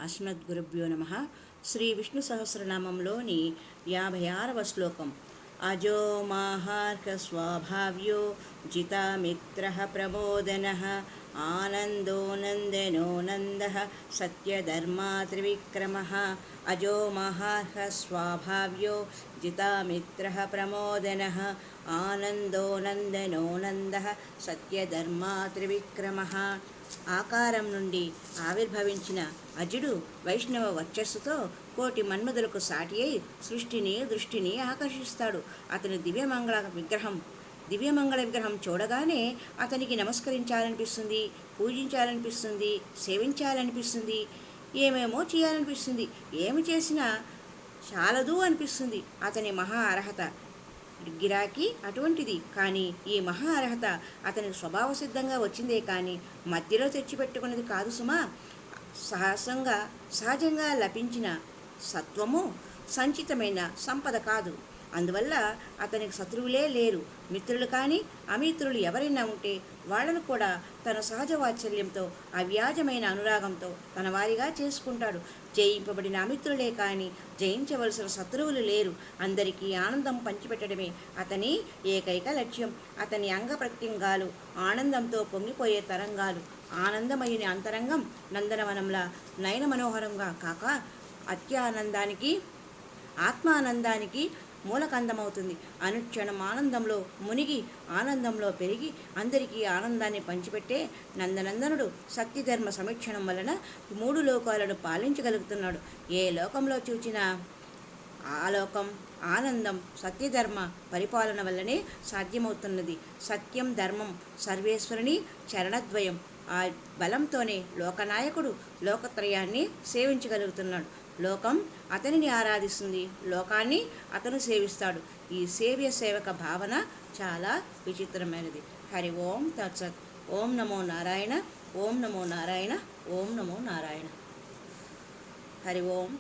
అస్మద్గురుభ్యో నమః. శ్రీ విష్ణు సహస్రనామంలోని 56వ శ్లోకం. అజో మాహార్క స్వభావ్యో జితామిత్రః ప్రమోదనః ఆనందో నందనో నందః సత్యధర్మా త్రివిక్రమః. అజో మాహార్క స్వభావ్యో జితామిత్రః ప్రమోదనః ఆనందో నందనో నందః సత్యధర్మా త్రివిక్రమః. ఆకారం నుండి ఆవిర్భవించిన అజుడు వైష్ణవ వర్చస్సుతో కోటి మన్మధులకు సాటి అయి సృష్టిని దృష్టిని ఆకర్షిస్తాడు. అతని దివ్యమంగళ విగ్రహం చూడగానే అతనికి నమస్కరించాలనిపిస్తుంది, పూజించాలనిపిస్తుంది, సేవించాలనిపిస్తుంది, ఏమేమో చేయాలనిపిస్తుంది. ఏమి చేసినా చాలదు అనిపిస్తుంది. అతని మహా అర్హత గిరాకీ అటువంటిది. కానీ ఈ మహా అర్హత అతనికి స్వభావ సిద్ధంగా వచ్చిందే కానీ మధ్యలో తెచ్చిపెట్టుకున్నది కాదు సుమా. సహజంగా లభించిన సత్వము సంచితమైన సంపద కాదు. అందువల్ల అతనికి శత్రువులే లేరు. మిత్రులు కానీ అమిత్రులు ఎవరైనా ఉంటే వాళ్లను కూడా తన సహజ వాత్సల్యంతో అవ్యాజమైన అనురాగంతో తన వారిగా చేసుకుంటాడు. జయింపబడిన అమిత్రులే కానీ జయించవలసిన శత్రువులు లేరు. అందరికీ ఆనందం పంచిపెట్టడమే అతని ఏకైక లక్ష్యం. అతని అంగ ప్రత్యంగాలు ఆనందంతో పొంగిపోయే తరంగాలు. ఆనందమయుని అంతరంగం నందనవనంలా నయన మనోహరంగా కాక అత్యానందానికి ఆత్మానందానికి మూలకందమవుతుంది. అనుక్షణం ఆనందంలో మునిగి ఆనందంలో పెరిగి అందరికీ ఆనందాన్ని పంచిపెట్టే నందనందనుడు సత్యధర్మ సమీక్షణం వలన 3 లోకాలను పాలించగలుగుతున్నాడు. ఏ లోకంలో చూచినా ఆ లోకం ఆనందం సత్యధర్మ పరిపాలన వల్లనే సాధ్యమవుతున్నది. సత్యం ధర్మం సర్వేశ్వరుని చరణద్వయం. ఆ బలంతోనే లోకనాయకుడు లోకత్రయాన్ని సేవించగలుగుతున్నాడు. లోకం అతనిని ఆరాధిస్తుంది, లోకాన్ని అతను సేవిస్తాడు. ఈ సేవక భావన చాలా విచిత్రమైనది. హరి ఓం తత్సత్. ఓం నమో నారాయణ. ఓం నమో నారాయణ. ఓం నమో నారాయణ. హరి ఓం.